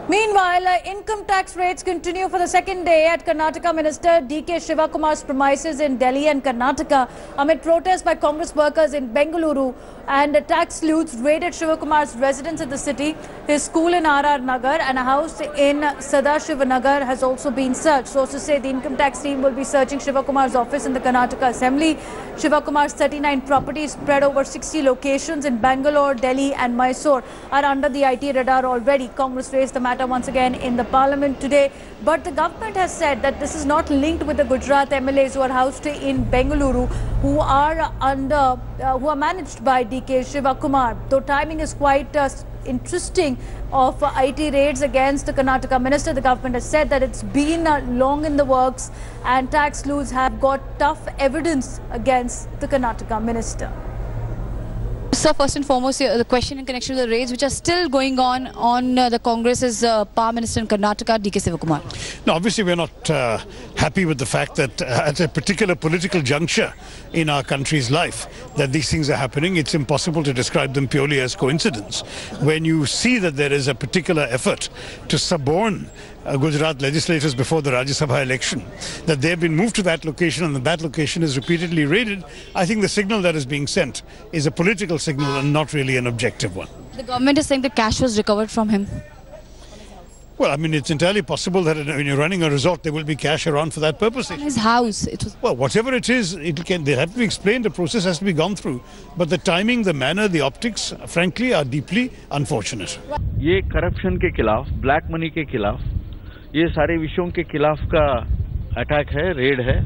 Meanwhile, income tax rates continue for the second day at Karnataka Minister D.K. Shivakumar's premises in Delhi and Karnataka amid protests by Congress workers in Bengaluru, and tax sleuths raided Shivakumar's residence in the city. His school in R.R. Nagar and a house in Sadashiva Nagar has also been searched. Sources say the income tax team will be searching Shivakumar's office in the Karnataka Assembly. Shivakumar's 39 properties spread over 60 locations in Bangalore, Delhi and Mysore are under the IT radar already. Congress raised the matter once again in the parliament today, but the government has said that this is not linked with the Gujarat MLAs who are housed in Bengaluru, who are managed by D.K. Shivakumar. Though timing is quite interesting of IT raids against the Karnataka minister, the government has said that it's been long in the works and tax sleuths have got tough evidence against the Karnataka minister. Sir, first and foremost, the question in connection with the raids which are still going on the Congress's Power Minister in Karnataka, D.K. Shivakumar. No, obviously we're not happy with the fact that at a particular political juncture in our country's life that these things are happening. It's impossible to describe them purely as coincidence. When you see that there is a particular effort to suborn Gujarat legislators before the Rajya Sabha election, that they have been moved to that location and that location is repeatedly raided, I think the signal that is being sent is a political signal and not really an objective one. The government is saying the cash was recovered from him. Well, I mean, it's entirely possible that when you're running a resort, there will be cash around for that purpose. From his house. It was... Well, whatever it is, they have to be explained, the process has to be gone through. But the timing, the manner, the optics, frankly, are deeply unfortunate. ये corruption के खिलाफ, black money के खिलाफ, ये सारे विषयों के खिलाफ का अटैक है, रेड है।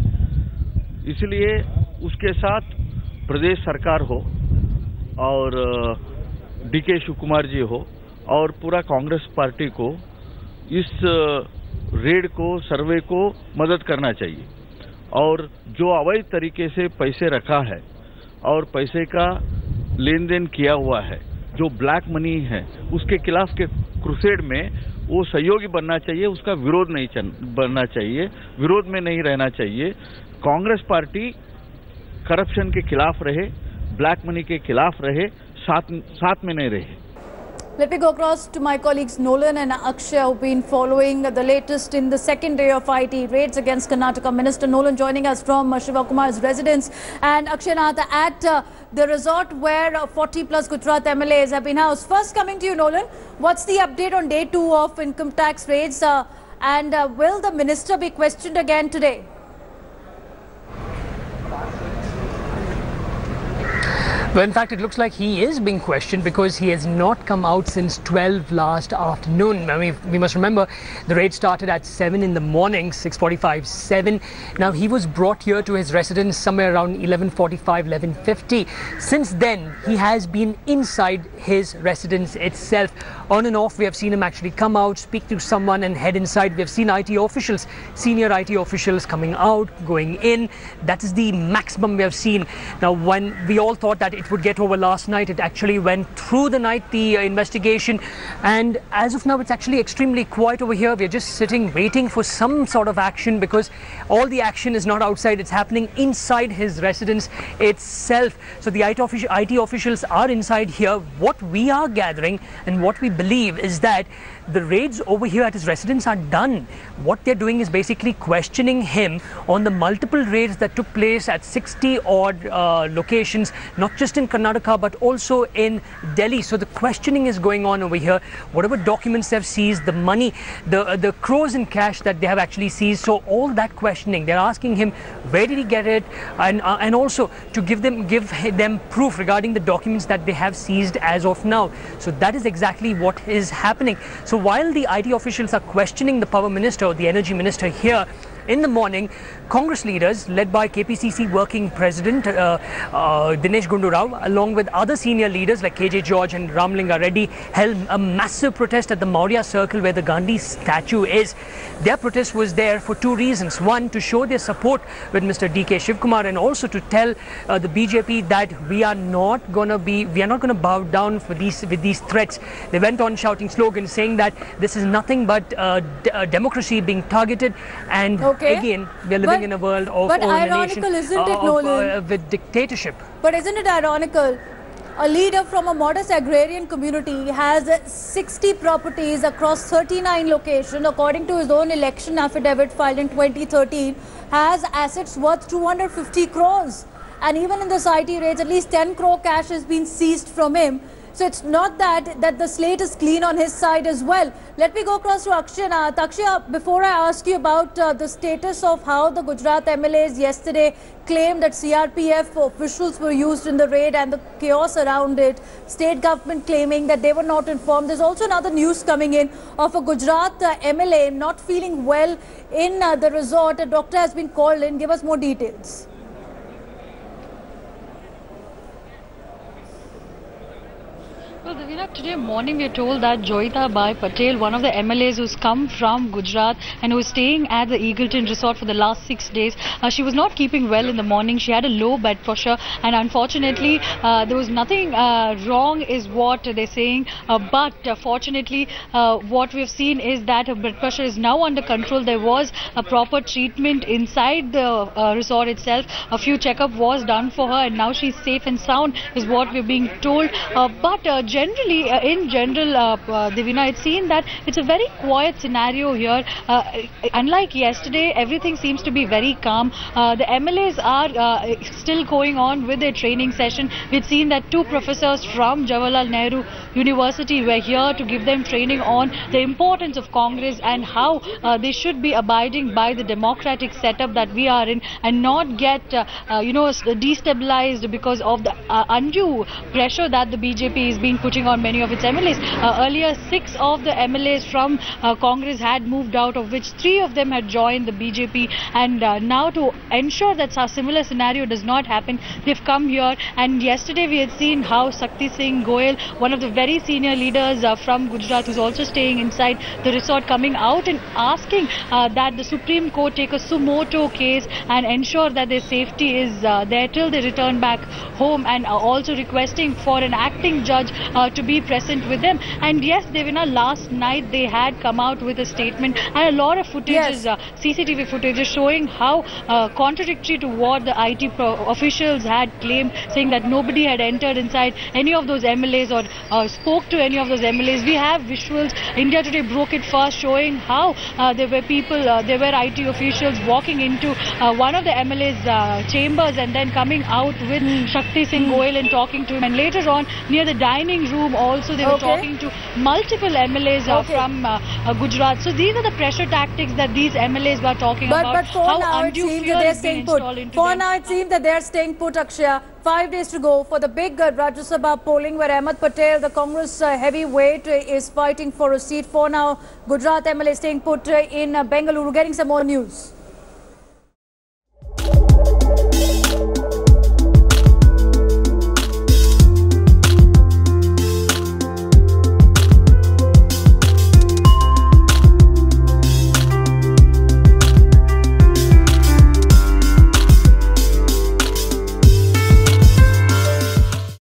इसलिए उसके साथ प्रदेश सरकार हो और D.K. शिवकुमार जी हो और पूरा कांग्रेस पार्टी को इस रेड को, सर्वे को मदद करना चाहिए और जो अवैध तरीके से पैसे रखा है और पैसे का लेन देन किया हुआ है, जो ब्लैक मनी है, उसके खिलाफ के क्रूसेड में वो सहयोगी बनना चाहिए, उसका विरोध नहीं बनना चाहिए, विरोध में नहीं रहना चाहिए। कांग्रेस पार्टी करप्शन के खिलाफ रहे, ब्लैक मनी के खिलाफ रहे, साथ में नहीं रहे। Let me go across to my colleagues Nolan and Akshay, who've been following the latest in the second day of IT raids against Karnataka Minister. Nolan joining us from Shivakumar's residence, and Akshay Nath at the resort where 40 plus Gujarat MLAs have been housed. First, coming to you, Nolan, what's the update on day 2 of income tax raids, and will the minister be questioned again today? Well, in fact, it looks like he is being questioned because he has not come out since 12 last afternoon. I mean, we must remember the raid started at 7 in the morning, 6:45, 7. Now, he was brought here to his residence somewhere around 11:45, 11:50. Since then, he has been inside his residence itself. On and off, we have seen him actually come out, speak to someone and head inside. We have seen IT officials, senior IT officials coming out, going in. That is the maximum we have seen. Now, when we all thought that it would get over last night, it actually went through the night, the investigation, and as of now it's actually extremely quiet over here. We're just sitting waiting for some sort of action because all the action is not outside, it's happening inside his residence itself. So the IT officials are inside here. What we are gathering and what we believe is that the raids over here at his residence are done. What they're doing is basically questioning him on the multiple raids that took place at 60 odd locations, not just in Karnataka but also in Delhi. So the questioning is going on over here. Whatever documents they've seized, the money, the crores in cash that they have actually seized. So all that questioning, they're asking him where did he get it, and also to give them proof regarding the documents that they have seized as of now. So that is exactly what is happening. So while the IT officials are questioning the power minister or the energy minister here, in the morning, Congress leaders led by KPCC working president Dinesh Gundu Rao, along with other senior leaders like KJ George and Ramlinga Reddy, held a massive protest at the Maurya Circle where the Gandhi statue is. Their protest was there for two reasons. One, to show their support with Mr. D.K. Shivakumar, and also to tell the BJP that we are not going to bow down with these threats. They went on shouting slogans saying that this is nothing but democracy being targeted, and again, we are living in a world of ironical, isn't it, Nolan? With dictatorship. But isn't it ironical? a leader from a modest agrarian community, has 60 properties across 39 locations, according to his own election affidavit filed in 2013, has assets worth 250 crores. And even in this IT raids, at least 10 crore cash has been seized from him. So it's not that the slate is clean on his side as well. Let me go across to Akshay now. Akshay, before I ask you about the status of how the Gujarat MLAs yesterday claimed that CRPF officials were used in the raid and the chaos around it, state government claiming that they were not informed. There's also another news coming in of a Gujarat MLA not feeling well in the resort. A doctor has been called in. Give us more details. Well, Davina, today morning we are told that Joyita Bai Patel, one of the MLAs who's come from Gujarat and who is staying at the Eagleton Resort for the last 6 days, she was not keeping well in the morning. She had a low blood pressure, and unfortunately there was nothing wrong is what they're saying, but fortunately what we've seen is that her blood pressure is now under control. There was a proper treatment inside the resort itself. A few checkup was done for her, and now she's safe and sound is what we're being told. But generally, in general, Divina, it's seen that it's a very quiet scenario here. Unlike yesterday, everything seems to be very calm. The MLAs are still going on with their training session. We've seen that 2 professors from Jawaharlal Nehru University were here to give them training on the importance of Congress and how they should be abiding by the democratic setup that we are in and not get, destabilized because of the undue pressure that the BJP is being putting on many of its MLAs. Earlier, 6 of the MLAs from Congress had moved out, of which 3 of them had joined the BJP, and now to ensure that a similar scenario does not happen, they've come here. And yesterday we had seen how Shakti Singh Goyal, one of the very senior leaders from Gujarat, who's also staying inside the resort, coming out and asking that the Supreme Court take a suo motu case and ensure that their safety is there till they return back home, and also requesting for an acting judge to be present with them. And yes, Devina, last night they had come out with a statement and a lot of footages, CCTV footages showing how contradictory to what the IT officials had claimed, saying that nobody had entered inside any of those MLAs or spoke to any of those MLAs. We have visuals. India Today broke it first, showing how there were people, there were IT officials walking into one of the MLA's chambers and then coming out with Shakti Singh Goyal and talking to him. And later on, near the dining room also, they were talking to multiple MLAs from Gujarat. So these are the pressure tactics that these MLAs were talking about. But for now it seems that they're staying put. For now it seems that they're staying put, Akshaya. 5 days to go for the big Rajya Sabha polling, where Ahmed Patel, the Congress heavyweight, is fighting for a seat. For now, Gujarat MLA staying put in Bengaluru. Getting some more news.